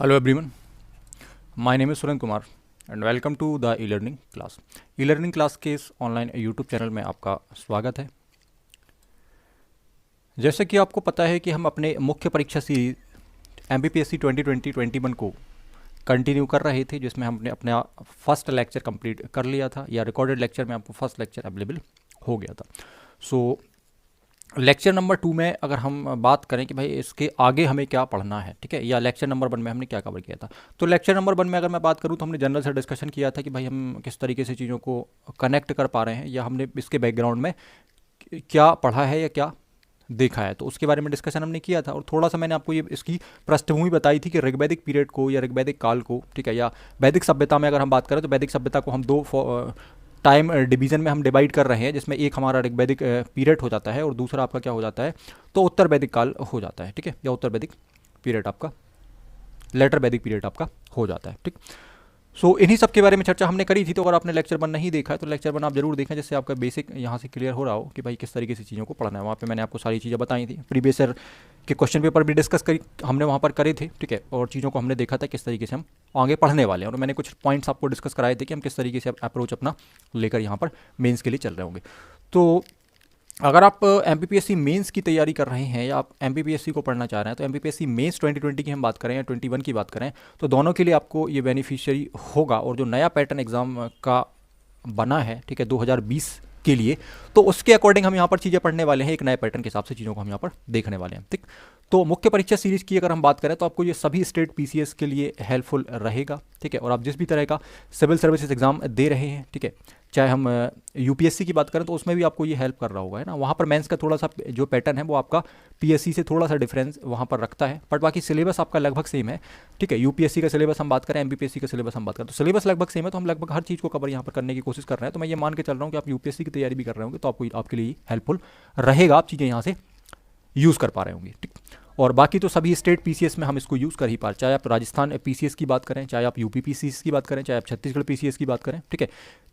Hello everyone, my name is Surendra Kumar and welcome to the e learning class. E learning class के इस online YouTube channel में आपका स्वागत है। जैसे कि आपको पता है कि हम अपने मुख्य परीक्षा सीरीज MPPSC 2020-21 को कंटिन्यू कर रहे थे, जिसमें हमने अपना फर्स्ट लेक्चर कंप्लीट कर लिया था, या रिकॉर्डेड लेक्चर में आपको फर्स्ट लेक्चर अवेलेबल हो गया था। सो लेक्चर नंबर 2 में अगर हम बात करें कि भाई इसके आगे हमें क्या पढ़ना है, ठीक है, या लेक्चर नंबर 1 में हमने क्या कवर किया था, तो लेक्चर नंबर 1 में अगर मैं बात करूं तो हमने जनरल से डिस्कशन किया था कि भाई हम किस तरीके से चीज़ों को कनेक्ट कर पा रहे हैं, या हमने इसके बैकग्राउंड में क्या पढ़ा है या क्या देखा है, तो उसके बारे में डिस्कशन हमने किया था। और थोड़ा सा मैंने आपको ये इसकी पृष्ठभूमि बताई थी कि ऋग्वैदिक पीरियड को या ऋग्वैदिक काल को, ठीक है, या वैदिक सभ्यता में अगर हम बात करें तो वैदिक सभ्यता को हम दो टाइम डिवीजन में हम डिवाइड कर रहे हैं, जिसमें एक हमारा ऋग्वैदिक पीरियड हो जाता है और दूसरा आपका क्या हो जाता है, तो उत्तर वैदिक काल हो जाता है, ठीक है, या उत्तर वैदिक पीरियड आपका, लेटर वैदिक पीरियड आपका हो जाता है, ठीक। सो इन्हीं सब के बारे में चर्चा हमने करी थी। तो अगर आपने लेक्चर 1 नहीं देखा है तो लेक्चर 1 आप जरूर देखें, जिससे आपका बेसिक यहाँ से क्लियर हो रहा हो कि भाई किस तरीके से चीज़ों को पढ़ना है। वहाँ पे मैंने आपको सारी चीज़ें बताई थी, प्रीवियस ईयर के क्वेश्चन पेपर भी डिस्कस करी हमने वहाँ पर करे थे, ठीक है, और चीज़ों को हमने देखा था किस तरीके से हम आगे पढ़ने वाले हैं। और मैंने कुछ पॉइंट्स आपको डिस्कस कराए थे कि हम किस तरीके से अप्रोच अपना लेकर यहाँ पर मेन्स के लिए चल रहे होंगे। तो अगर आप MPPSC मेंस की तैयारी कर रहे हैं या आप MPPSC को पढ़ना चाह रहे हैं, तो MPPSC मेंस 2020 की हम बात करें या 21 की बात करें, तो दोनों के लिए आपको ये बेनिफिशियरी होगा। और जो नया पैटर्न एग्ज़ाम का बना है, ठीक है, 2020 के लिए, तो उसके अकॉर्डिंग हम यहाँ पर चीज़ें पढ़ने वाले हैं, एक नए पैटर्न के हिसाब से चीज़ों को हम यहाँ पर देखने वाले हैं, ठीक। तो मुख्य परीक्षा सीरीज की अगर हम बात करें तो आपको ये सभी स्टेट PCS के लिए हेल्पफुल रहेगा, ठीक है। और आप जिस भी तरह का सिविल सर्विसेज एग्जाम दे रहे हैं, ठीक है, चाहे हम UPSC की बात करें तो उसमें भी आपको ये हेल्प कर रहा होगा, है ना। वहाँ पर मेंस का थोड़ा सा जो पैटर्न है वो आपका PSC से थोड़ा सा डिफरेंस वहाँ पर रखता है, बट बाकी सिलेबस आपका लगभग सेम है, ठीक है। UPSC का सिलेबस हम बात करें, MPPSC का सिलेबस हम बात करें, तो सिलेबस लगभग सेम है, तो हम लगभग हर चीज़ को कवर यहाँ पर करने की कोशिश कर रहे हैं। तो मैं ये मान के चल रहा हूँ कि आप UPSC की तैयारी भी कर रहे होंगे तो आपको आपके लिए हेल्पफुल रहेगा, आप चीज़ें यहाँ से यूज़ कर पा रहे होंगे, ठीक। और बाकी तो सभी स्टेट PCS में हम इसको यूज़ कर ही पा रहे, चाहे आप राजस्थान PCS की बात करें, चाहे आप UP PCS की बात करें, चाहे आप छत्तीसगढ़ PCS की बात करें, ठीक है।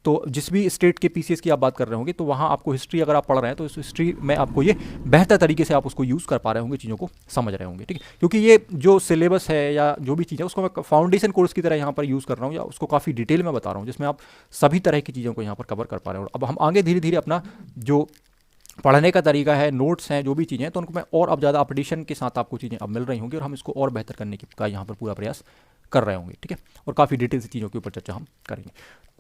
तो जिस भी स्टेट के PCS की आप बात कर रहे होंगे तो वहाँ आपको हिस्ट्री अगर आप पढ़ रहे हैं तो इस हिस्ट्री में आपको ये बेहतर तरीके से आप उसको यूज़ कर पा रहे होंगे, चीज़ों को समझ रहे होंगे, ठीक है। क्योंकि ये जो सिलेबस है या जो भी चीज़ है उसको मैं फाउंडेशन कोर्स की तरह यहाँ पर यूज़ कर रहा हूँ, या उसको काफ़ी डिटेल में बता रहा हूँ, जिसमें आप सभी तरह की चीज़ों को यहाँ पर कवर कर पा रहे हो। अब हम आगे धीरे धीरे अपना जो पढ़ने का तरीका है, नोट्स हैं, जो भी चीज़ें हैं, तो उनको मैं और अब ज़्यादा अपडेशन के साथ आपको चीज़ें अब मिल रही होंगी और हम इसको और बेहतर करने का यहाँ पर पूरा प्रयास कर रहे होंगे, ठीक है। और काफ़ी डिटेल से चीज़ों के ऊपर चर्चा हम करेंगे।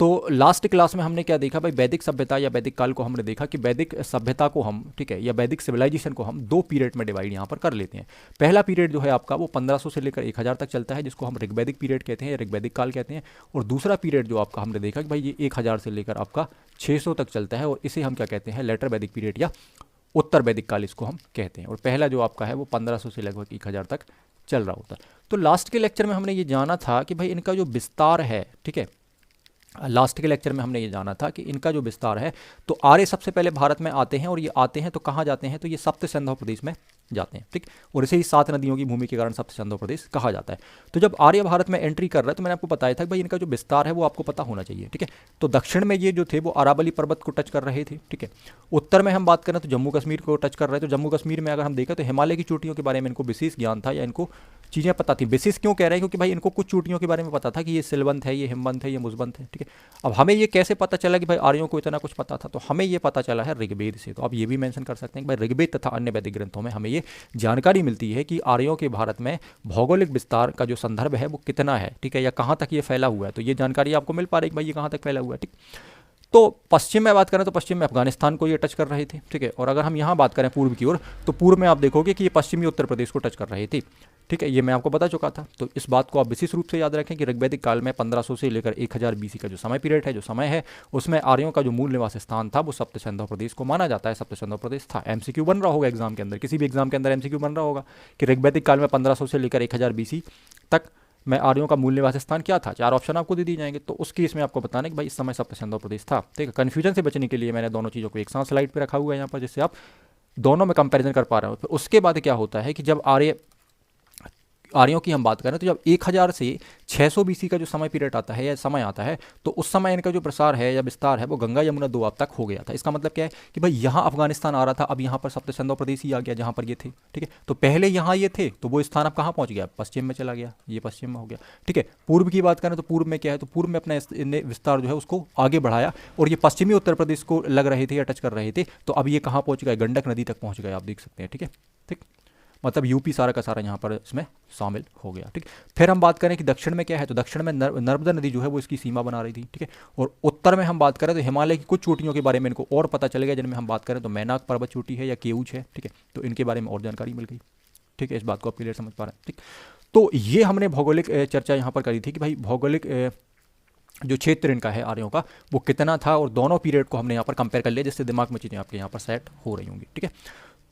तो लास्ट क्लास में हमने क्या देखा भाई, वैदिक सभ्यता या वैदिक काल को हमने देखा कि वैदिक सभ्यता को हम, ठीक है, या वैदिक सिविलाइजेशन को हम 2 पीरियड में डिवाइड यहाँ पर कर लेते हैं। पहला पीरियड जो है आपका वो 1500 से लेकर 1000 तक चलता है, जिसको हम ऋग्वैदिक पीरियड कहते हैं या ऋग्वैदिक काल कहते हैं। और दूसरा पीरियड जो आपका हमने देखा कि भाई ये 1000 से लेकर आपका 600 तक चलता है, और इसे हम क्या कहते हैं, लेटर वैदिक पीरियड या उत्तर वैदिक काल इसको हम कहते हैं। और पहला जो आपका है वो 1500 से लगभग 1000 तक चल रहा होता है। तो लास्ट के लेक्चर में हमने ये जाना था कि भाई इनका जो विस्तार है, ठीक है, लास्ट के लेक्चर में हमने ये जाना था कि इनका जो विस्तार है, तो आर्य सबसे पहले भारत में आते हैं, और ये आते हैं तो कहाँ जाते हैं, तो ये सप्त सिंधु प्रदेश में जाते हैं, ठीक। और इसे ही 7 नदियों की भूमि के कारण सप्त सिंधु प्रदेश कहा जाता है। तो जब आर्य भारत में एंट्री कर रहा है तो मैंने आपको बताया था कि भाई इनका जो विस्तार है वो आपको पता होना चाहिए, ठीक है। तो दक्षिण में ये जो थे वो अरावली पर्वत को टच कर रहे थे, ठीक है। उत्तर में हम बात करें तो जम्मू कश्मीर को टच कर रहे थे। तो जम्मू कश्मीर में अगर हम देखें तो हिमालय की चोटियों के बारे में इनको विशेष ज्ञान था, या इनको चीज़ें पता थी। विशेष क्यों कह रहे हैं, क्योंकि भाई इनको कुछ चोटियों के बारे में पता था कि ये सिलवंत है, ये हिमवंत है, ये मुजबंत है, ठीक है। अब हमें ये कैसे पता चला कि भाई आर्यों को इतना कुछ पता था, तो हमें ये पता चला है ऋग्वेद से। तो आप ये भी मेंशन कर सकते हैं कि भाई ऋग्वेद तथा अन्य वैदिक ग्रंथों में हमें ये जानकारी मिलती है कि आर्यों के भारत में भौगोलिक विस्तार का जो संदर्भ है वो कितना है, ठीक है, या कहाँ तक ये फैला हुआ है। तो ये जानकारी आपको मिल पा रही है कि भाई ये कहाँ तक फैला हुआ है, ठीक। तो पश्चिम में बात करें तो पश्चिम में अफगानिस्तान को ये टच कर रहे थे, ठीक है। और अगर हम यहाँ बात करें पूर्व की ओर, तो पूर्व में आप देखोगे कि ये पश्चिमी उत्तर प्रदेश को टच कर रहे थे, ठीक है, ये मैं आपको बता चुका था। तो इस बात को आप विशेष रूप से याद रखें कि ऋग्वैदिक काल में 1500 से लेकर 1000 BC का जो समय पीरियड है, जो समय है, उसमें आर्यों का जो मूल निवास स्थान था वो सप्त सिंधु प्रदेश को माना जाता है, सप्त सिंधु प्रदेश था। MCQ बन रहा होगा एग्जाम के अंदर, किसी भी एग्जाम के अंदर MCQ बन रहा होगा कि ऋग्वैदिक काल में 1500 से लेकर 1000 BC तक में आर्यों का मूल निवास स्थान क्या था। 4 ऑप्शन आपको दे दिए जाएंगे, तो उस केस में आपको बताना कि भाई इस समय सप्त सिंधु प्रदेश था, ठीक है। कन्फ्यूजन से बचने के लिए मैंने दोनों चीज़ों को एक साथ स्लाइड पे रखा हुआ है यहाँ पर, जिससे आप दोनों में कंपैरिजन कर पा रहे हो। फिर उसके बाद क्या होता है कि जब आर्य आर्यों की हम बात करें तो जब 1000 से 600 बीसी का जो समय पीरियड आता है या समय आता है, तो उस समय इनका जो प्रसार है या विस्तार है वो गंगा यमुना दोआब तक हो गया था। इसका मतलब क्या है कि भाई यहाँ अफगानिस्तान आ रहा था, अब यहाँ पर सप्त सिंधु प्रदेश ही आ गया जहाँ पर ये थे, ठीक है। तो पहले यहाँ ये थे तो वो स्थान अब कहाँ पहुँच गया, पश्चिम में चला गया, ये पश्चिम में हो गया, ठीक है। पूर्व की बात करें तो पूर्व में क्या है, तो पूर्व में अपना इनने विस्तार जो है उसको आगे बढ़ाया और ये पश्चिमी उत्तर प्रदेश को लग रहे थे या टच कर रहे थे, तो अब ये कहाँ पहुँच गए, गंडक नदी तक पहुँच गए, आप देख सकते हैं, ठीक है। ठीक, मतलब यूपी सारा का सारा यहाँ पर इसमें शामिल हो गया, ठीक। फिर हम बात करें कि दक्षिण में क्या है, तो दक्षिण में नर्मदा नदी जो है वो इसकी सीमा बना रही थी, ठीक है। और उत्तर में हम बात करें तो हिमालय की कुछ चोटियों के बारे में इनको और पता चल गया, जिनमें हम बात करें तो मैनाक पर्वत चोटी है या केऊच है, ठीक है। तो इनके बारे में और जानकारी मिल गई, ठीक है। इस बात को आप क्लियर समझ पा रहे हैं, ठीक। तो ये हमने भौगोलिक चर्चा यहाँ पर करी थी कि भाई भौगोलिक जो क्षेत्र इनका है आर्यों का वो कितना था, और दोनों पीरियड को हमने यहाँ पर कंपेयर कर लिया, जिससे दिमाग में चीज़ें आपके यहाँ पर सेट हो रही होंगी, ठीक है।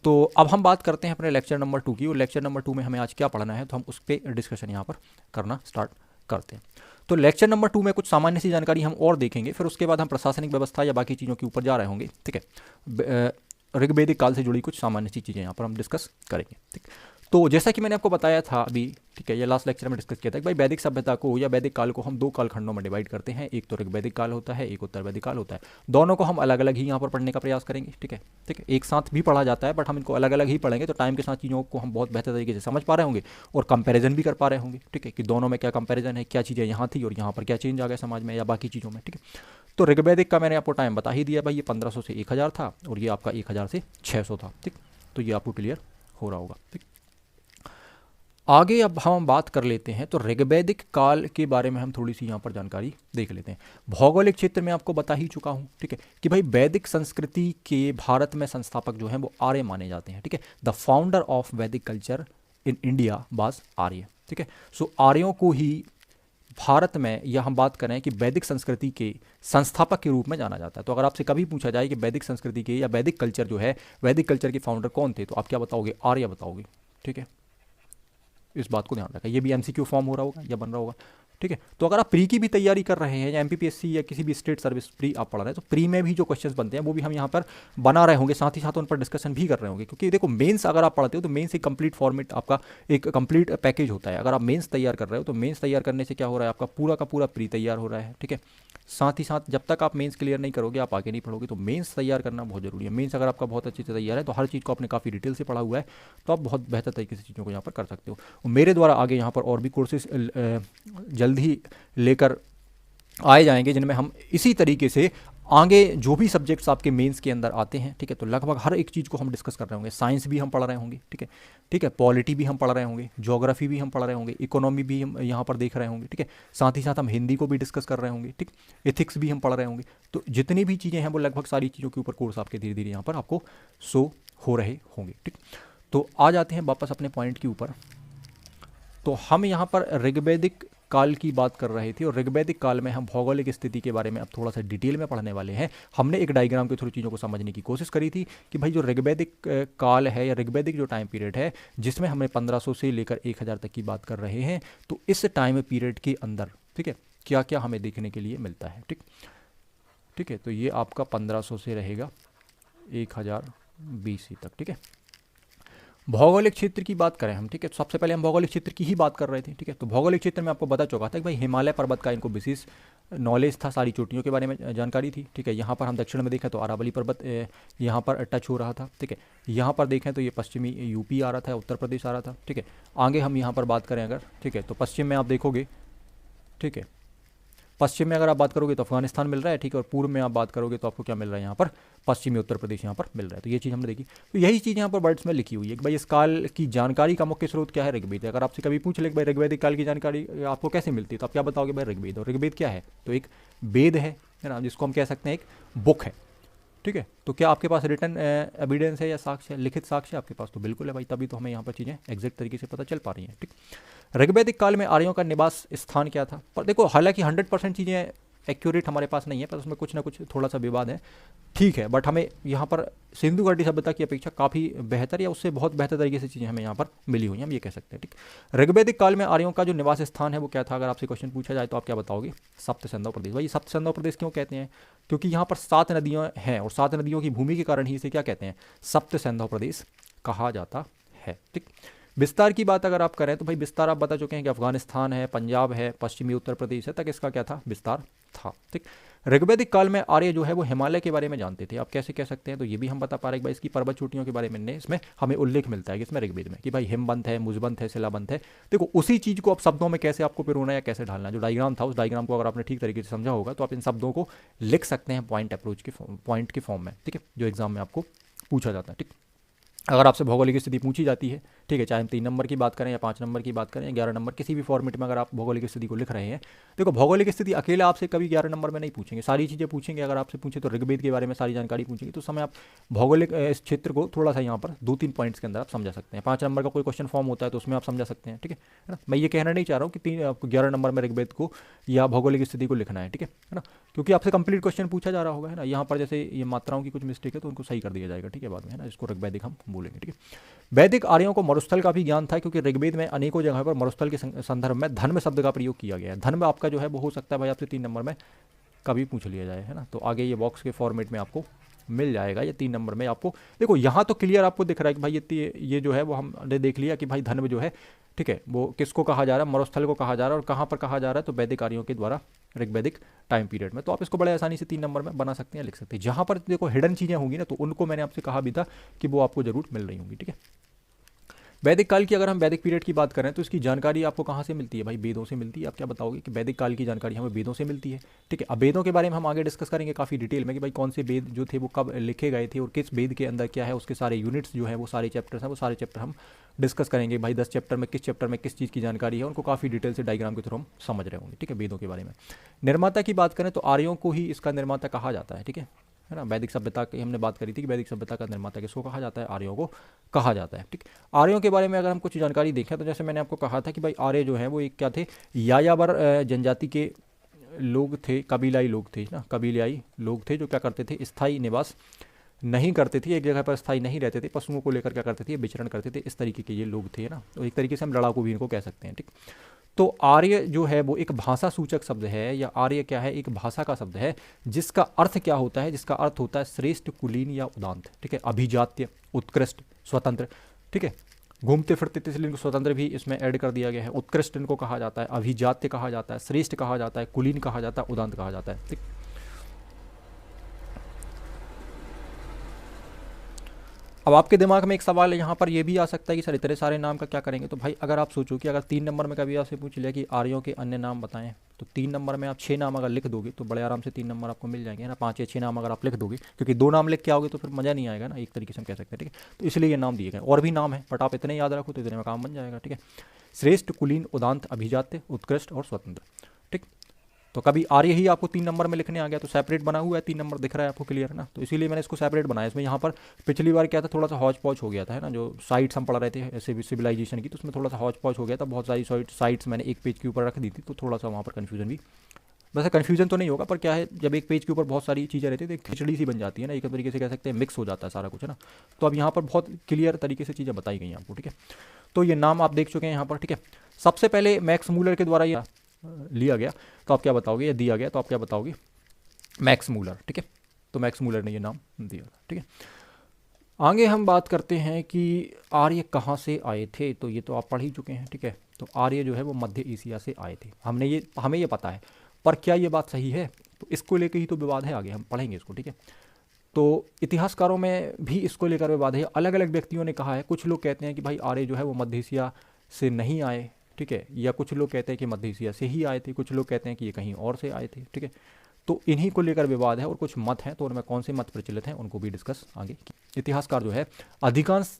तो अब हम बात करते हैं अपने लेक्चर नंबर 2 की, और लेक्चर नंबर 2 में हमें आज क्या पढ़ना है, तो हम उस पर डिस्कशन यहाँ पर करना स्टार्ट करते हैं। तो लेक्चर नंबर 2 में कुछ सामान्य सी जानकारी हम और देखेंगे, फिर उसके बाद हम प्रशासनिक व्यवस्था या बाकी चीज़ों के ऊपर जा रहे होंगे, ठीक है। ऋग्वेदिक काल से जुड़ी कुछ सामान्य सी चीज़ें यहाँ पर हम डिस्कस करेंगे, ठीक। तो जैसा कि मैंने आपको बताया था अभी, ठीक है, ये लास्ट लेक्चर में डिस्कस किया था कि भाई वैदिक सभ्यता को या वैदिक काल को हम दो कालखंडों में डिवाइड करते हैं, एक तो ऋग्वैदिक काल होता है, एक उत्तर वैदिक काल होता है। दोनों को हम अलग अलग ही यहाँ पर पढ़ने का प्रयास करेंगे, ठीक है। ठीक है, एक साथ भी पढ़ा जाता है बट हम इनको अलग अलग ही पढ़ेंगे, तो टाइम के साथ चीज़ों को हम बहुत बेहतर तरीके से समझ पा रहे होंगे और कंपेरिजन भी कर पा रहे होंगे, ठीक है, कि दोनों में क्या कंपेरिजन है, क्या चीज़ें यहाँ थी और यहाँ पर क्या चेंज आ गया समाज में या बाकी चीज़ों में, ठीक है। तो ऋग्वैदिक का मैंने आपको टाइम बता ही दिया भाई, ये 1500 से 1000 था और ये आपका 1000 से 600 था, ठीक। तो ये आपको क्लियर हो रहा होगा, ठीक। आगे अब हम बात कर लेते हैं, तो ऋग्वैदिक काल के बारे में हम थोड़ी सी यहाँ पर जानकारी देख लेते हैं। भौगोलिक क्षेत्र में आपको बता ही चुका हूँ, ठीक है, कि भाई वैदिक संस्कृति के भारत में संस्थापक जो हैं वो आर्य माने जाते हैं, ठीक है। द फाउंडर ऑफ वैदिक कल्चर इन इंडिया वाज आर्य, ठीक है। सो आर्यों को ही भारत में, या हम बात करें कि वैदिक संस्कृति के संस्थापक के रूप में जाना जाता है। तो अगर आपसे कभी पूछा जाए कि वैदिक संस्कृति के या वैदिक कल्चर जो है, वैदिक कल्चर के फाउंडर कौन थे, तो आप क्या बताओगे, आर्य बताओगे, ठीक है। इस बात को ध्यान रखें, ये भी एमसीक्यू फॉर्म हो रहा होगा या बन रहा होगा, ठीक है। तो अगर आप प्री की भी तैयारी कर रहे हैं या एमपीपीएससी या किसी भी स्टेट सर्विस प्री आप पढ़ रहे हैं, तो प्री में भी जो क्वेश्चंस बनते हैं वो भी हम यहाँ पर बना रहे होंगे, साथ ही साथ उन पर डिस्कशन भी कर रहे होंगे। क्योंकि देखो मेंस अगर आप पढ़ते हो तो मेंस एक कंप्लीट फॉर्मेट, आपका एक कंप्लीट पैकेज होता है। अगर आप मेंस तैयार कर रहे हो तो मेंस तैयार करने से क्या हो रहा है, आपका पूरा का पूरा प्री तैयार हो रहा है, ठीक है। साथ ही साथ जब तक आप मेंस क्लियर नहीं करोगे आप आगे नहीं पढ़ोगे, तो मेंस तैयार करना बहुत जरूरी है। मेंस अगर आपका बहुत अच्छे से तैयार है तो हर चीज़ को आपने काफ़ी डिटेल से पढ़ा हुआ है, तो आप बहुत बेहतर तरीके से चीज़ों को यहाँ पर कर सकते हो। और मेरे द्वारा आगे यहाँ पर और भी कोर्सेज जल्द ही लेकर आए जाएंगे, जिनमें हम इसी तरीके से आगे जो भी सब्जेक्ट्स आपके मेंस के अंदर आते हैं, ठीक है, तो लगभग हर एक चीज़ को हम डिस्कस कर रहे होंगे। साइंस भी हम पढ़ रहे होंगे, ठीक है, ठीक है, पॉलिटी भी हम पढ़ रहे होंगे, ज्योग्राफी भी हम पढ़ रहे होंगे, इकोनॉमी भी हम यहाँ पर देख रहे होंगे, ठीक है। साथ ही साथ हम हिंदी को भी डिस्कस कर रहे होंगे, ठीक, एथिक्स भी हम पढ़ रहे होंगे। तो जितनी भी चीज़ें हैं वो लगभग सारी चीज़ों के ऊपर कोर्स आपके धीरे धीरे यहाँ पर आपको शो हो रहे होंगे, ठीक। तो आ जाते हैं वापस अपने पॉइंट के ऊपर। तो हम यहाँ पर ऋग्वैदिक काल की बात कर रहे थे, और ऋग्वैदिक काल में हम भौगोलिक स्थिति के बारे में अब थोड़ा सा डिटेल में पढ़ने वाले हैं। हमने एक डायग्राम के थ्रू चीज़ों को समझने की कोशिश करी थी कि भाई जो ऋग्वैदिक काल है या ऋग्वैदिक जो टाइम पीरियड है, जिसमें हमें 1500 से लेकर 1000 तक की बात कर रहे हैं, तो इस टाइम पीरियड के अंदर, ठीक है, क्या क्या हमें देखने के लिए मिलता है, ठीक, ठीक है। तो ये आपका 1500 से रहेगा 1000 BC तक, ठीक है। भौगोलिक क्षेत्र की बात करें हम, ठीक है, तो सबसे पहले हम भौगोलिक क्षेत्र की ही बात कर रहे थे, ठीक है। तो भौगोलिक क्षेत्र में आपको बता चुका था कि भाई हिमालय पर्वत का इनको विशेष नॉलेज था, सारी चोटियों के बारे में जानकारी थी, ठीक है। यहाँ पर हम दक्षिण में देखें तो अरावली पर्वत यहाँ पर टच हो रहा था, ठीक है। यहाँ पर देखें तो ये पश्चिमी यूपी आ रहा था, उत्तर प्रदेश आ रहा था, ठीक है। आगे हम यहाँ पर बात करें अगर, ठीक है, तो पश्चिम में आप देखोगे, ठीक है, पश्चिम में अगर आप बात करोगे तो अफगानिस्तान मिल रहा है, ठीक है, और पूर्व में आप बात करोगे तो आपको क्या मिल रहा है, यहाँ पर पश्चिमी उत्तर प्रदेश यहाँ पर मिल रहा है। तो ये चीज़ हमने देखी, तो यही चीज़ यहाँ पर वर्ड्स में लिखी हुई है कि भाई इस काल की जानकारी का मुख्य स्रोत क्या है, ऋग्वेद। अगर आपसे कभी पूछ ले कि भाई ऋग्वैदिक काल की जानकारी आपको कैसे मिलती है, तो आप क्या बताओगे, भाई ऋग्वेद। और ऋग्वेद क्या है, तो एक वेद है ना, जिसको हम कह सकते हैं एक बुक है, ठीक है। तो क्या आपके पास रिटर्न एविडेंस है या साक्ष्य है, लिखित साक्ष्य आपके पास, तो बिल्कुल है भाई, तभी तो हमें यहाँ पर चीज़ें एग्जैक्ट तरीके से पता चल पा रही हैं, ठीक। ऋग्वैदिक काल में आर्यों का निवास स्थान क्या था, पर देखो हालांकि 100% चीज़ें एक्यूरेट हमारे पास नहीं है, पर उसमें कुछ ना कुछ थोड़ा सा विवाद है, ठीक है। बट हमें यहाँ पर सिंधु घाटी सभ्यता की अपेक्षा काफ़ी बेहतर या उससे बहुत बेहतर तरीके से चीज़ें हमें यहाँ पर मिली हुई हैं, हम ये कह सकते हैं, ठीक। ऋग्वैदिक काल में आर्यों का जो निवास स्थान है वो क्या था, अगर आपसे क्वेश्चन पूछा जाए तो आप क्या बताओगे, सप्त सिंधु प्रदेश। भाई सप्त सिंधु प्रदेश क्यों कहते हैं, क्योंकि यहाँ पर 7 नदियाँ हैं और 7 नदियों की भूमि के कारण ही इसे क्या कहते हैं, सप्त सिंधु प्रदेश कहा जाता है, ठीक। विस्तार की बात अगर आप करें तो भाई विस्तार आप बता चुके हैं कि अफगानिस्तान है, पंजाब है, पश्चिमी उत्तर प्रदेश है, तक इसका क्या था, विस्तार था। ठीक। ऋग्वैदिक काल में आर्य जो है वो हिमालय के बारे में जानते थे। आप कैसे कह सकते हैं, तो ये भी हम बता पा रहे हैं कि भाई इसकी पर्वत चोटियों के बारे में इसमें हमें उल्लेख मिलता है कि इसमें ऋग्वेद में कि भाई हिमबंत है, मुजबंत है, शिलाबंत है। देखो उसी चीज़ को आप शब्दों में कैसे आपको पिरोना या कैसे ढालना, जो डायग्राम था उस डायग्राम को अगर आपने ठीक तरीके से समझा होगा तो आप इन शब्दों को लिख सकते हैं पॉइंट अप्रोच के पॉइंट के फॉर्म में। ठीक है, जो एग्जाम में आपको पूछा जाता है। ठीक, अगर आपसे भौगोलिक स्थिति पूछी जाती है, ठीक है, चाहे हम 3 नंबर की बात करें या 5 नंबर की बात करें या 11 नंबर, किसी भी फॉर्मेट में अगर आप भौगोलिक स्थिति को लिख रहे हैं, देखो भौगोलिक स्थिति अकेले आपसे कभी 11 नंबर में नहीं पूछेंगे, सारी चीज़ें पूछेंगे। अगर आपसे पूछे तो ऋग्वेद के बारे में सारी जानकारी पूछेंगे, तो उस समय आप भौगोलिक इस क्षेत्र को थोड़ा सा यहाँ पर 2-3 पॉइंट्स के अंदर आप समझा सकते हैं। 5 नंबर का कोई क्वेश्चन फॉर्म होता है तो उसमें आप समझा सकते हैं। ठीक है ना, मैं ये कहना नहीं चाह रहा हूँ कि 11 नंबर में ऋग्वेद को या भौगोलिक स्थिति को लिखना है। ठीक है ना, क्योंकि आपसे कंप्लीट क्वेश्चन पूछा जा रहा होगा, है ना। यहाँ पर जैसे ये मात्राओं की कुछ मिस्टेक है तो उनको सही कर दिया जाएगा, ठीक है, बाद में, है ना, इसको ऋग्वैदिक हम बोलेंगे। ठीक है, वैदिक आर्यों को मरुस्थल का भी ज्ञान था, क्योंकि ऋग्वेद में अनेकों जगह पर मरुस्थल के संदर्भ में धन्व शब्द का प्रयोग किया गया है। धन्व आपका जो है वो हो सकता है भाई आपसे 3 नंबर में कभी पूछ लिया जाए, है ना, तो आगे ये बॉक्स के फॉर्मेट में आपको मिल जाएगा। ये 3 नंबर में आपको, देखो यहाँ तो क्लियर आपको दिख रहा है कि भाई ये जो है वो हमने देख लिया कि भाई धन्व जो है, ठीक है, वो किसको कहा जा रहा है, मरुस्थल को कहा जा रहा है, और कहाँ पर कहा जा रहा है, तो वैदिक आर्यों के द्वारा ऋग्वैदिक टाइम पीरियड में। तो आप इसको बड़े आसानी से 3 नंबर में बना सकते हैं, लिख सकते हैं। जहाँ पर देखो हिडन चीज़ें होंगी ना, तो उनको मैंने आपसे कहा भी था कि वो आपको जरूर मिल रही होंगी। ठीक है, वैदिक काल की अगर हम वैदिक पीरियड की बात करें तो इसकी जानकारी आपको कहाँ से मिलती है, भाई वेदों से मिलती है। आप क्या बताओगे कि वैदिक काल की जानकारी हमें वेदों से मिलती है। ठीक है, अब वेदों के बारे में हम आगे डिस्कस करेंगे काफ़ी डिटेल में कि भाई कौन से वेद जो थे वो कब लिखे गए थे और किस वेद के अंदर क्या है, उसके सारे यूनिट्स जो है वो सारे चैप्टर्स हैं, वो सारे चैप्टर हम डिस्कस करेंगे। भाई 10 चैप्टर में किस चीज़ की जानकारी है, उनको काफ़ी डिटेल से डायग्राम के थ्रू हम समझ रहे होंगे। ठीक है, वेदों के बारे में। निर्माता की बात करें तो आर्यों को ही इसका निर्माता कहा जाता है। ठीक है ना, वैदिक सभ्यता की हमने बात करी थी कि वैदिक सभ्यता का निर्माता किसको कहा जाता है, आर्यों को कहा जाता है। ठीक, आर्यों के बारे में अगर हम कुछ जानकारी देखें तो जैसे मैंने आपको कहा था कि भाई आर्य जो है वो एक क्या थे, यायावर जनजाति के लोग थे, कबीलाई लोग थे ना, कबीलाई लोग थे जो क्या करते थे, स्थायी निवास नहीं करते थे, एक जगह पर स्थायी नहीं रहते थे, पशुओं को लेकर क्या करते थे, विचरण करते थे। इस तरीके के ये लोग थे ना, तो एक तरीके से हम लड़ाकू भी इनको कह सकते हैं। ठीक, तो आर्य जो है वो एक भाषा सूचक शब्द है, या आर्य क्या है, एक भाषा का शब्द है जिसका अर्थ क्या होता है, जिसका अर्थ होता है श्रेष्ठ, कुलीन या उदांत। ठीक है, अभिजात्य, उत्कृष्ट, स्वतंत्र। ठीक है, घूमते फिरते इसलिए इनको स्वतंत्र भी इसमें ऐड कर दिया गया है। उत्कृष्ट इनको कहा जाता है, अभिजात्य कहा जाता है, श्रेष्ठ कहा जाता है, कुलीन कहा जाता है, उदांत कहा जाता है। ठीक, अब आपके दिमाग में एक सवाल यहाँ पर ये भी आ सकता है कि सर इतने सारे नाम का क्या करेंगे। तो भाई अगर आप सोचो कि अगर 3 नंबर में कभी आपसे पूछ लिया कि आर्यों के अन्य नाम बताएं, तो 3 नंबर में आप 6 नाम अगर लिख दोगे तो बड़े आराम से 3 नंबर आपको मिल जाएंगे ना। 5 या 6 नाम अगर आप लिख दोगे, क्योंकि 2 नाम लिख के आओगे तो फिर मज़ा नहीं आएगा ना, एक तरीके से हम कह सकते हैं। ठीक है, तो इसलिए ये नाम दिए गए। और भी नाम है बट आप इतने याद रखो तो इतने में काम बन जाएगा। ठीक है, श्रेष्ठ, कुलीन, उदांत, अभिजात्य, उत्कृष्ट और स्वतंत्र। ठीक, तो कभी आर्य ही आपको 3 नंबर में लिखने आ गया तो सेपरेट बना हुआ है, 3 नंबर दिख रहा है आपको, क्लियर है ना। तो इसीलिए मैंने इसको सेपरेट बनाया। इसमें यहाँ पर पिछली बार क्या था, थोड़ा सा हौच पौच हो गया था, है ना, जो साइट्स हम पढ़ रहे थे ऐसे सिविलाइजेशन की, तो उसमें थोड़ा सा हौच पौच हो गया था। बहुत सारी साइट्स मैंने एक पेज के ऊपर रख दी थी, तो थोड़ा सा वहाँ पर कन्फ्यूजन भी, वैसे कन्फ्यूजन तो नहीं होगा पर क्या है, जब एक पेज के ऊपर बहुत सारी चीज़ें रहती है तो एक खिचड़ी सी बन जाती है ना, एक तरीके से कह सकते हैं मिक्स हो जाता है सारा कुछ, है ना। तो अब यहाँ पर बहुत क्लियर तरीके से चीज़ें बताई गई हैं आपको। ठीक है, तो ये नाम आप देख चुके हैं यहाँ पर। ठीक है, सबसे पहले मैक्स मूलर के द्वारा ये लिया गया, तो आप क्या बताओगे, ये दिया गया तो आप क्या बताओगे, मैक्स मूलर। ठीक है, तो मैक्स मूलर ने ये नाम दिया था। ठीक है, आगे हम बात करते हैं कि आर्य कहाँ से आए थे, तो ये तो आप पढ़ ही चुके हैं। ठीक है, तो आर्य जो है वो मध्य एशिया से आए थे, हमें ये पता है, पर क्या ये बात सही है, तो इसको लेकर ही तो विवाद है, आगे हम पढ़ेंगे इसको। ठीक है, तो इतिहासकारों में भी इसको लेकर विवाद है, अलग अलग व्यक्तियों ने कहा है। कुछ लोग कहते हैं कि भाई आर्य जो है वो मध्य एशिया से नहीं आए, ठीक है, या कुछ लोग कहते हैं कि मध्य एशिया से ही आए थे, कुछ लोग कहते हैं कि ये कहीं और से आए थे। ठीक है, तो इन्हीं को लेकर विवाद है और कुछ मत हैं, तो उनमें कौन से मत प्रचलित हैं उनको भी डिस्कस आगे। इतिहासकार जो है, अधिकांश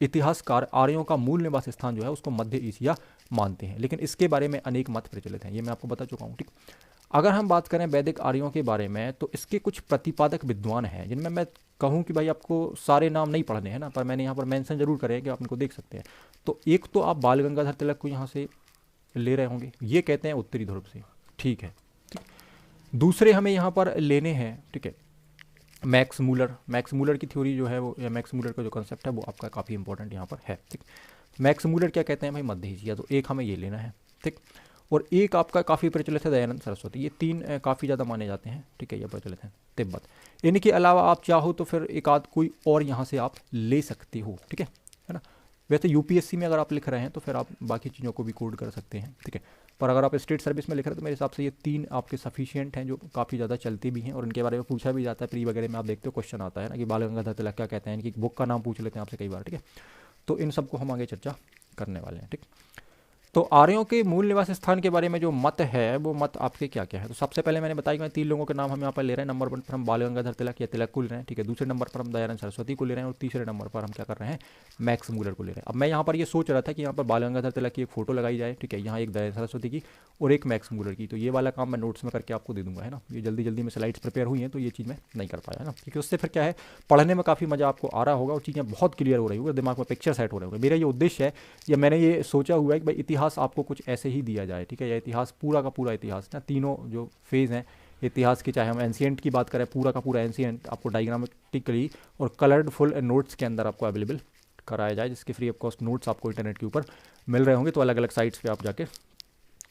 इतिहासकार आर्यों का मूल निवास स्थान जो है उसको मध्य एशिया मानते हैं, लेकिन इसके बारे में अनेक मत प्रचलित हैं, ये मैं आपको बता चुका हूँ। ठीक, अगर हम बात करें वैदिक आर्यों के बारे में तो इसके कुछ प्रतिपादक विद्वान हैं, जिनमें मैं कहूँ कि भाई आपको सारे नाम नहीं पढ़ने हैं ना, पर मैंने यहाँ पर मेंशन जरूर करें कि आप इनको देख सकते हैं। तो एक तो आप बाल गंगाधर तिलक को यहाँ से ले रहे होंगे, ये कहते हैं उत्तरी ध्रुव से, ठीक है। दूसरे हमें यहाँ पर लेने हैं, ठीक है, मैक्स मूलर की थ्योरी जो है वो, या मैक्स मूलर का जो कंसेप्ट है वो आपका काफ़ी इंपॉर्टेंट यहाँ पर है। ठीक, मैक्स मूलर क्या कहते हैं भाई, मध्य एशिया, तो एक हमें ये लेना है। ठीक, और एक आपका काफ़ी प्रचलित है दयानंद सरस्वती, ये 3 काफ़ी ज़्यादा माने जाते हैं। ठीक है, ये प्रचलित हैं। तिब्बत, इनके अलावा आप चाहो तो फिर एक आध कोई और यहाँ से आप ले सकते हो। ठीक है ना, वैसे यूपीएससी में अगर आप लिख रहे हैं तो फिर आप बाकी चीज़ों को भी कोड कर सकते हैं, ठीक है। पर अगर आप स्टेट सर्विस में लिख रहे हैं तो मेरे हिसाब से ये 3 आपके सफिशिएंट हैं जो काफ़ी ज़्यादा चलती भी हैं और इनके बारे में पूछा भी जाता है प्री वगैरह में। आप देखते हो क्वेश्चन आता है ना कि बाल गंगाधर तिलक क्या कहते हैं, इनकी बुक का नाम पूछ लेते हैं आपसे कई बार, ठीक है। तो इन सबको हम आगे चर्चा करने वाले हैं, ठीक। तो आर्यों के मूल निवास स्थान के बारे में जो मत है वो मत आपके क्या क्या है। तो सबसे पहले मैंने बताया कि मैं 3 लोगों के नाम हम यहाँ पर ले रहे हैं। नंबर 1 पर हम बाल गंगाधर तिलक या तिलक को ले रहे हैं, ठीक है। दूसरे नंबर पर हम दयानंद सरस्वती को ले रहे हैं और तीसरे नंबर पर हम क्या कर रहे हैं, मैक्स मूलर को ले रहे हैं। अब मैं यहाँ पर ये सोच रहा था कि यहाँ पर बाल गंगाधर तिलक की एक फोटो लगाई जाए, ठीक है, यहाँ एक दयानंद सरस्वती की और एक मैक्स मूलर की। तो ये वाला काम मैं नोट्स में करके आपको दे दूंगा, है ना। ये जल्दी जल्दी में स्लाइड्स प्रिपेयर हुई हैं तो ये चीज़ मैं नहीं कर पाया, है ना, क्योंकि उससे फिर क्या है, पढ़ने में काफ़ी मज़ा आपको आ रहा होगा और चीज़ें बहुत क्लियर हो रही होगी, दिमाग में पिक्चर सेट हो रहे होंगे। मेरा ये उद्देश्य है या मैंने ये सोचा हुआ है कि भाई इतिहास आपको कुछ ऐसे ही दिया जाए, ठीक है। या इतिहास पूरा का पूरा इतिहास ना, तीनों जो फेज़ हैं इतिहास की, चाहे हम एंशिएंट की बात करें, पूरा का पूरा एंशिएंट आपको डायग्रामेटिकली और कलर्ड फुल नोट्स के अंदर आपको अवेलेबल कराया जाए, जिसके फ्री ऑफ कॉस्ट नोट्स आपको इंटरनेट के ऊपर मिल रहे होंगे। तो अलग अलग साइट्स पे आप जाके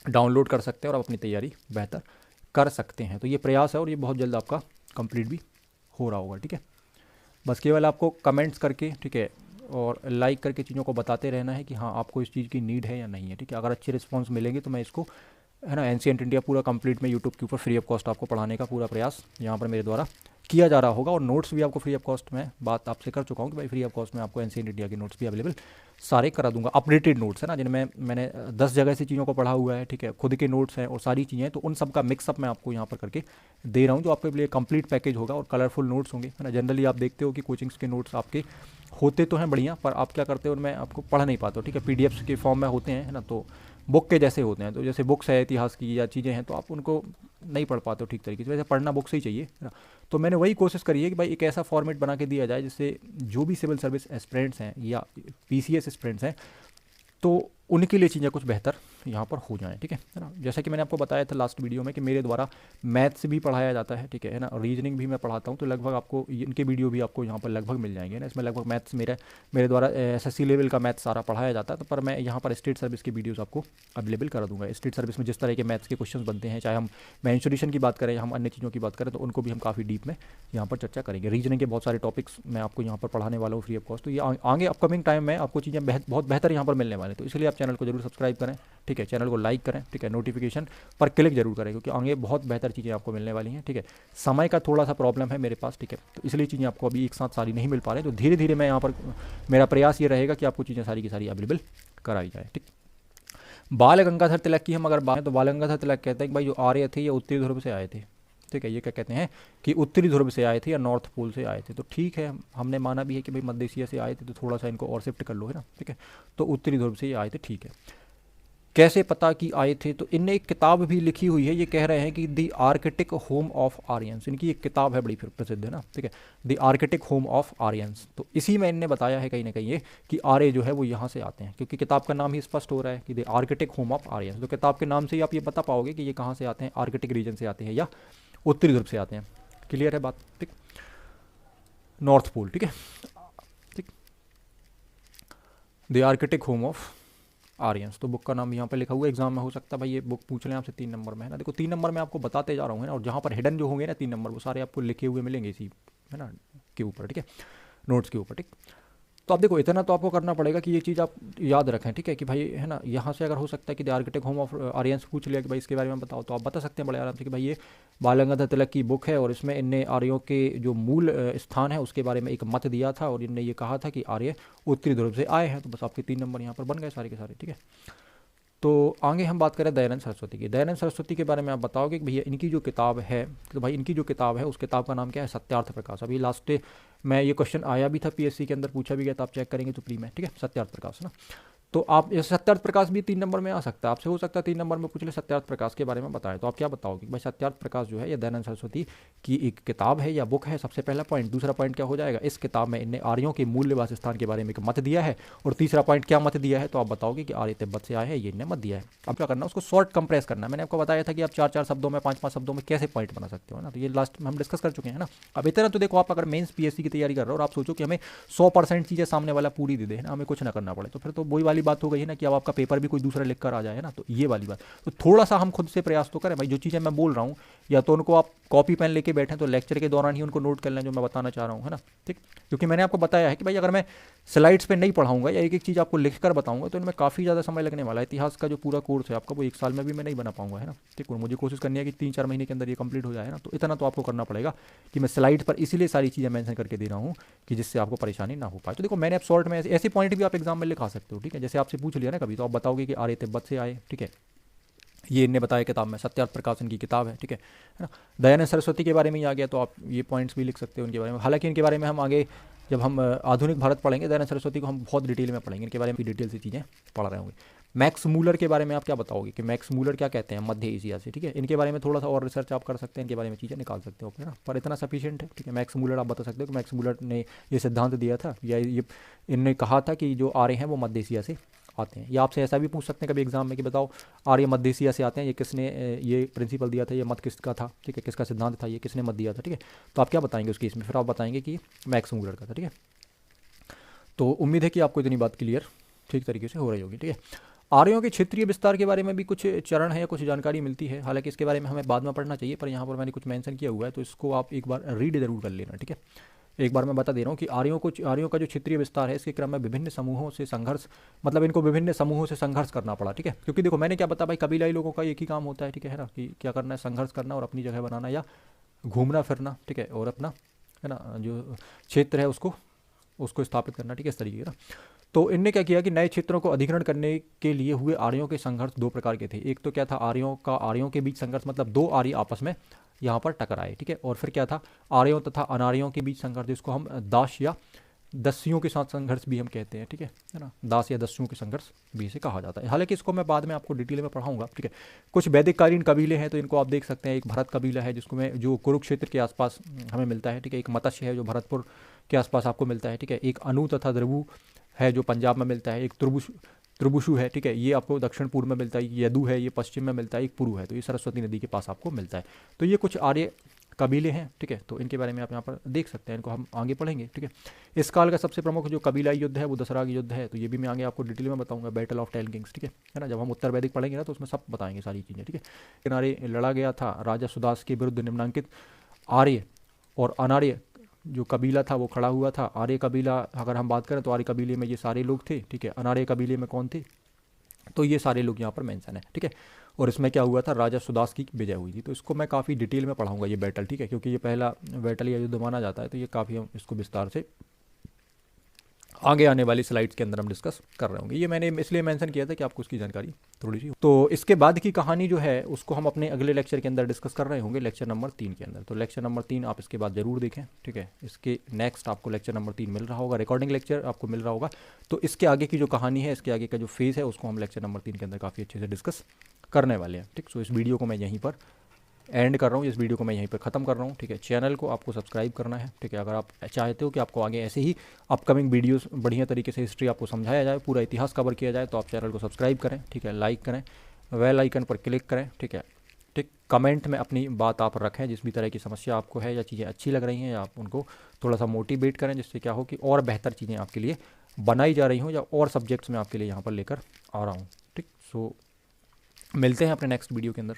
डाउनलोड कर सकते हैं और आप अपनी तैयारी बेहतर कर सकते हैं। तो ये प्रयास है और ये बहुत जल्द आपका कंप्लीट भी हो रहा होगा, ठीक है। बस केवल आपको कमेंट्स करके, ठीक है, और लाइक करके चीज़ों को बताते रहना है कि हाँ आपको इस चीज़ की नीड है या नहीं है, ठीक है। अगर अच्छे रिस्पॉन्स मिलेंगे तो मैं इसको, है ना, एंशिएंट इंडिया पूरा कंप्लीट में यूट्यूब के ऊपर फ्री ऑफ कॉस्ट आपको पढ़ाने का पूरा प्रयास यहाँ पर मेरे द्वारा किया जा रहा होगा। और नोट्स भी आपको फ्री ऑफ कॉस्ट में बात आपसे कर चुका हूँ कि भाई फ्री ऑफ कॉस्ट में आपको एंशिएंट इंडिया के नोट्स भी अवेलेबल सारे करा दूंगा। अपडेटेड नोट्स है ना, जिनमें मैंने 10 जगह से चीज़ों को पढ़ा हुआ है, ठीक है, खुद के नोट्स हैं और सारी चीज़ें, तो उन सब का मिक्सअप मैं आपको यहाँ पर करके दे रहा हूँ, जो आपके लिए कंप्लीट पैकेज होगा और कलरफुल नोट्स होंगे, है ना। जनरली आप देखते हो कि कोचिंग्स के नोट्स आपके होते तो हैं बढ़िया, पर आप क्या करते हो उनमें आपको पढ़ नहीं पाते हो, ठीक है। पीडीएफ्स के फॉर्म में होते हैं, है ना, तो बुक के जैसे होते हैं। तो जैसे बुक्स है इतिहास की या चीज़ें हैं तो आप उनको नहीं पढ़ पाते हो ठीक तरीके से, वैसे पढ़ना बुक से ही चाहिए, है ना। तो मैंने वही कोशिश करी है कि भाई एक ऐसा फॉर्मेट बना के दिया जाए जिससे जो भी सिविल सर्विस एस्पिरेंट्स हैं या पीसीएस एस्पिरेंट्स हैं तो उनके लिए चीज़ें कुछ बेहतर यहाँ पर हो जाएँ, ठीक है ना। जैसा कि मैंने आपको बताया था लास्ट वीडियो में कि मेरे द्वारा मैथ्स भी पढ़ाया जाता है, ठीक है ना, रीजनिंग भी मैं पढ़ाता हूँ। तो लगभग आपको इनके वीडियो भी आपको यहाँ पर लगभग मिल जाएंगे ना। इसमें लगभग मैथ्स मेरे द्वारा एसएससी लेवल का मैथ्स सारा पढ़ाया जाता है। तो पर मैं यहाँ पर स्टेट सर्विस की वीडियोज़ आपको अवेलेबल करा दूँगा। स्टेट सर्विस में जिस तरह के मैथ्स के क्वेश्चन बनते हैं, चाहे हम मेंसुरेशन की बात करें या हम अन्य चीज़ों की बात करें, तो उनको भी हम काफ़ी डीप में यहाँ पर चर्चा करेंगे। रीजनिंग के बहुत सारे टॉपिक्स मैं आपको यहाँ पर पढ़ाने वाला हूँ फ्री ऑफ कॉस्ट। तो ये आगे अपकमिंग टाइम में आपको चीज़ें बहुत बेहतर यहाँ पर मिलने वाले। तो इसलिए आप चैनल को जरूर सब्सक्राइब करें, ठीक है, चैनल को लाइक करें, ठीक है, नोटिफिकेशन पर क्लिक जरूर करें, क्योंकि आगे बहुत बेहतर चीज़ें आपको मिलने वाली हैं, ठीक है। समय का थोड़ा सा प्रॉब्लम है मेरे पास, ठीक है, तो इसलिए चीज़ें आपको अभी एक साथ सारी नहीं मिल पा रही। तो धीरे धीरे मैं यहाँ पर मेरा प्रयास ये रहेगा कि आपको चीज़ें सारी की सारी अवेलेबल कराई जाए, ठीक। बाल गंगाधर तिलक की हम अगर बात, तो बाल गंगाधर तिलक कहते हैं कि भाई जो आर्य थे ये उत्तरी ध्रुव से आए थे, ठीक है। ये क्या कहते हैं कि उत्तरी ध्रुव से आए थे या नॉर्थ पोल से आए थे। तो ठीक है, हमने माना भी है कि भाई मध्य एशिया से आए थे, तो थोड़ा सा इनको और शिफ्ट कर लो, है ना, ठीक है। तो उत्तरी ध्रुव से ये आए थे, ठीक है। कैसे पता कि आए थे, तो इनने एक किताब भी लिखी हुई है। ये कह रहे हैं कि the Arctic home of Aryans, इनकी एक किताब है बड़ी प्रसिद्ध, है ना, ठीक है, the Arctic home of Aryans. तो इसी में इनने बताया है कहीं ना कहीं ये कि आर्य जो है वो यहाँ से आते हैं, क्योंकि किताब का नाम ही स्पष्ट हो रहा है कि the Arctic home of Aryans. तो किताब के नाम से ही आप ये बता पाओगे कि ये कहाँ से आते हैं, आर्किटिक रीजन से आते हैं या उत्तरी ध्रुव से आते हैं। क्लियर है बात, ठीक। नॉर्थ पोल, ठीक है, ठीक, the Arctic home of Aryans. तो बुक का नाम यहाँ पे लिखा हुआ है, एग्जाम में हो सकता है भाई ये बुक पूछ लें आपसे 3 नंबर में, है ना। देखो 3 नंबर में आपको बताते जा रहा हूँ, है ना, और जहाँ पर हिडन जो होंगे ना 3 नंबर वो सारे आपको लिखे हुए मिलेंगे इसी, है ना, के ऊपर, ठीक है, नोट्स के ऊपर, ठीक। तो आप देखो इतना तो आपको करना पड़ेगा कि ये चीज़ आप याद रखें, ठीक है, कि भाई, है ना, यहाँ से अगर हो सकता है कि the architect home of Aryans पूछ लिया कि भाई इसके बारे में बताओ, तो आप बता सकते हैं बड़े आराम से कि भाई ये बाल गंगाधर तिलक की बुक है और इसमें इनने आर्यों के जो मूल स्थान है उसके बारे में एक मत दिया था और इनने ये कहा था कि आर्य उत्तरी ध्रुव से आए हैं। तो बस आपके 3 नंबर यहाँ पर बन गए सारे के सारे, ठीक है। तो आगे हम बात करें दयानंद सरस्वती की। दयानंद सरस्वती के बारे में आप बताओगे कि भैया इनकी जो किताब है, तो भाई इनकी जो किताब है उस किताब का नाम क्या है, सत्यार्थ प्रकाश। अभी लास्ट में ये क्वेश्चन आया भी था पीएससी के अंदर, पूछा भी गया था, आप चेक करेंगे तो प्री में, ठीक है, सत्यार्थ प्रकाश, है ना। तो आप ये सत्यार्थ प्रकाश भी 3 नंबर में आ सकता है, आपसे हो सकता है 3 नंबर में पूछ ले सत्यार्थ प्रकाश के बारे में बताएं। तो आप क्या बताओगे भाई सत्यार्थ प्रकाश जो है ये दयानंद सरस्वती की एक किताब है या बुक है, सबसे पहला पॉइंट। दूसरा पॉइंट क्या हो जाएगा, इस किताब में इनने आर्यों के मूल निवास स्थान के बारे में एक मत दिया है। और तीसरा पॉइंट क्या मत दिया है, तो आप बताओगे कि आर्य तिब्बत से आए हैं, ये इनने मत दिया है। अब क्या करना है, उसको शॉर्ट कंप्रेस करना है। मैंने आपको बताया था कि आप 4-4 शब्दों में 5-5 शब्दों में कैसे पॉइंट बना सकते हो ना, तो ये लास्ट में हम डिस्कस कर चुके हैं ना। अब इतना तो देखो, आप अगर मेंस पीएससी की तैयारी कर रहे हो और आप सोचो कि हमें 100% चीज़ें सामने वाला पूरी दे दे, ना, हमें कुछ ना करना पड़े, तो फिर तो वही वाली बात हो गई है ना कि अब आपका पेपर भी कोई दूसरा लिख कर आ जाए ना, तो ये वाली बात। तो थोड़ा सा हम खुद से प्रयास तो करें भाई, जो चीज़ें मैं बोल रहा हूँ या तो उनको आप कॉपी पेन लेके बैठें तो लेक्चर के दौरान ही उनको नोट कर लें जो मैं बताना चाह रहा हूँ, है ना, ठीक। क्योंकि मैंने आपको बताया है कि भाई अगर मैं स्लाइड्स पे नहीं पढ़ाऊंगा या एक एक चीज़ आपको लिख कर बताऊंगा तो इनमें काफ़ी ज़्यादा समय लगने वाला है। इतिहास का जो पूरा कोर्स है आपका वो 1 साल में भी मैं नहीं बना पाऊंगा, है ना, ठीक। और मुझे कोशिश करनी है कि 3-4 महीने के अंदर ये कंप्लीट हो जाए ना, तो इतना तो आपको करना पड़ेगा कि मैं स्लाइड पर इसीलिए सारी चीज़ें मेंशन करके दे रहा हूँ कि जिससे आपको परेशानी ना हो पाए। तो देखो मैंने अब शॉर्ट में ऐसे पॉइंट भी आप एग्जाम में लिखा सकते हो, ठीक है। जैसे आपसे पूछ लिया ना कभी तो आप बताओगे कि आर्य तिब्बत से आए, ठीक है, ये इनने बताया किताब में, सत्यार्थ प्रकाशन की किताब है, ठीक है ना। दयानंद सरस्वती के बारे में ही आ गया तो आप ये पॉइंट्स भी लिख सकते हो उनके बारे में। हालांकि इनके बारे में हम आगे जब हम आधुनिक भारत पढ़ेंगे दयानंद सरस्वती को हम बहुत डिटेल में पढ़ेंगे, इनके बारे में डिटेल से चीज़ें पढ़ रहे होंगे। मैक्स मूलर के बारे में आप क्या बताओगे कि मैक्स मूलर क्या कहते हैं मध्य एशिया से, ठीक है। इनके बारे में थोड़ा सा और रिसर्च आप कर सकते हैं, इनके बारे में चीज़ें निकाल सकते हो, है ना, पर इतना सफिशिएंट है, ठीक है। मैक्स मूलर आप बता सकते हो कि मैक्स मूलर ने ये सिद्धांत दिया था या ये इनने कहा था कि जो आर्य हैं वो मध्य एशिया से आते हैं। या आपसे ऐसा भी पूछ सकते हैं कभी एग्जाम में कि बताओ आर्य मध्य एशिया से आते हैं, ये किसने ये प्रिंसिपल दिया था, ये मत किसका था, ठीक है, किसका सिद्धांत था, ये किसने मत दिया था, ठीक है। तो आप क्या बताएंगे उस केस में, फिर आप बताएंगे कि मैक्स मूलर का था, ठीक है। तो उम्मीद है कि आपको इतनी बात क्लियर ठीक तरीके से हो रही होगी, ठीक है। आर्यों के क्षेत्रीय विस्तार के बारे में भी कुछ चरण है या कुछ जानकारी मिलती है, हालांकि इसके बारे में हमें बाद में पढ़ना चाहिए, पर यहाँ पर मैंने कुछ मेंशन किया हुआ है तो इसको आप एक बार रीड जरूर कर लेना, ठीक है। एक बार मैं बता दे रहा हूँ कि आर्यों का जो क्षेत्रीय विस्तार है इसके क्रम में विभिन्न समूहों से संघर्ष, मतलब इनको विभिन्न समूहों से संघर्ष करना पड़ा, ठीक है। क्योंकि देखो मैंने क्या बताया भाई, कबीलाई लोगों का एक ही काम होता है, ठीक है ना, कि क्या करना है, संघर्ष करना और अपनी जगह बनाना या घूमना फिरना, ठीक है, और अपना, है ना, जो क्षेत्र है उसको स्थापित करना, ठीक है, इस तरीके का। तो इनने क्या किया कि नए क्षेत्रों को अधिग्रहण करने के लिए हुए आर्यों के संघर्ष 2 प्रकार के थे। एक तो क्या था, आर्यों के बीच संघर्ष, मतलब 2 आर्य आपस में यहाँ पर टकराए, ठीक है। और फिर क्या था, आर्यों तथा अनार्यों के बीच संघर्ष, जिसको हम दास या दस्युओं के साथ संघर्ष भी हम कहते हैं, ठीक है ना, दास या दस्युओं के संघर्ष भी इसे कहा जाता है। हालांकि इसको मैं बाद में आपको डिटेल में पढ़ाऊंगा, ठीक है। कुछ वैदिक कालीन कबीले हैं तो इनको आप देख सकते हैं। एक भरत कबीला है जिसको में जो कुरुक्षेत्र के आसपास हमें मिलता है, ठीक है। एक मत्स्य है जो भरतपुर के आसपास आपको मिलता है, ठीक है। एक अनु तथा द्रवु है जो पंजाब में मिलता है। एक त्रिबुशु है, ठीक है, ये आपको दक्षिण पूर्व में मिलता है। यदु है ये पश्चिम में मिलता है। एक पुरु है तो ये सरस्वती नदी के पास आपको मिलता है। तो ये कुछ आर्य कबीले हैं, ठीक है। तो इनके बारे में आप यहाँ पर देख सकते हैं, इनको हम आगे पढ़ेंगे, ठीक है। इस काल का सबसे प्रमुख जो कबीलाई युद्ध है वो दशहरा युद्ध है, तो ये भी मैं आगे आपको डिटेल में बताऊंगा, बैटल ऑफ 10 किंग्स, ठीक है ना। जब हम उत्तर वैदिक पढ़ेंगे ना तो उसमें सब बताएंगे सारी चीज़ें, ठीक है। किनारे लड़ा गया था राजा सुदास के विरुद्ध निम्नांकित आर्य और अनार्य जो कबीला था वो खड़ा हुआ था। आर्य कबीला अगर हम बात करें तो आर्य कबीले में ये सारे लोग थे, ठीक है। अनार्य कबीले में कौन थे, तो ये सारे लोग यहाँ पर मेंशन है, ठीक है। और इसमें क्या हुआ था, राजा सुदास की विजय हुई थी। तो इसको मैं काफ़ी डिटेल में पढ़ाऊंगा ये बैटल, ठीक है, क्योंकि ये पहला बैटल या युद्ध माना जाता है। तो ये काफ़ी हम इसको विस्तार से आगे आने वाली स्लाइड्स के अंदर हम डिस्कस कर रहे होंगे। ये मैंने इसलिए मेंशन किया था कि आपको उसकी जानकारी थोड़ी सी। तो इसके बाद की कहानी जो है उसको हम अपने अगले लेक्चर के अंदर डिस्कस कर रहे होंगे, लेक्चर नंबर 3 के अंदर। तो लेक्चर नंबर 3 आप इसके बाद जरूर देखें, ठीक है। इसके नेक्स्ट आपको लेक्चर नंबर 3 मिल रहा होगा, रिकॉर्डिंग लेक्चर आपको मिल रहा होगा। तो इसके आगे की जो कहानी है, इसके आगे का जो फेज़ है उसको हम लेक्चर नंबर 3 के अंदर काफ़ी अच्छे से डिस्कस करने वाले हैं, ठीक। सो इस वीडियो को मैं यहीं पर एंड कर रहा हूँ, इस वीडियो को मैं यहीं पर ख़त्म कर रहा हूँ, ठीक है। चैनल को आपको सब्सक्राइब करना है, ठीक है। अगर आप चाहते हो कि आपको आगे ऐसे ही अपकमिंग वीडियोस बढ़िया तरीके से हिस्ट्री आपको समझाया जाए, पूरा इतिहास कवर किया जाए, तो आप चैनल को सब्सक्राइब करें, ठीक है, लाइक करें, बेल आइकन पर क्लिक करें, ठीक है, ठीक। कमेंट में अपनी बात आप रखें, जिस भी तरह की समस्या आपको है या चीज़ें अच्छी लग रही हैं या आप उनको थोड़ा सा मोटिवेट करें, जिससे क्या हो कि और बेहतर चीज़ें आपके लिए बनाई जा रही हों या और सब्जेक्ट्स में आपके लिए यहाँ पर लेकर आ रहा हूँ, ठीक। सो मिलते हैं अपने नेक्स्ट वीडियो के अंदर।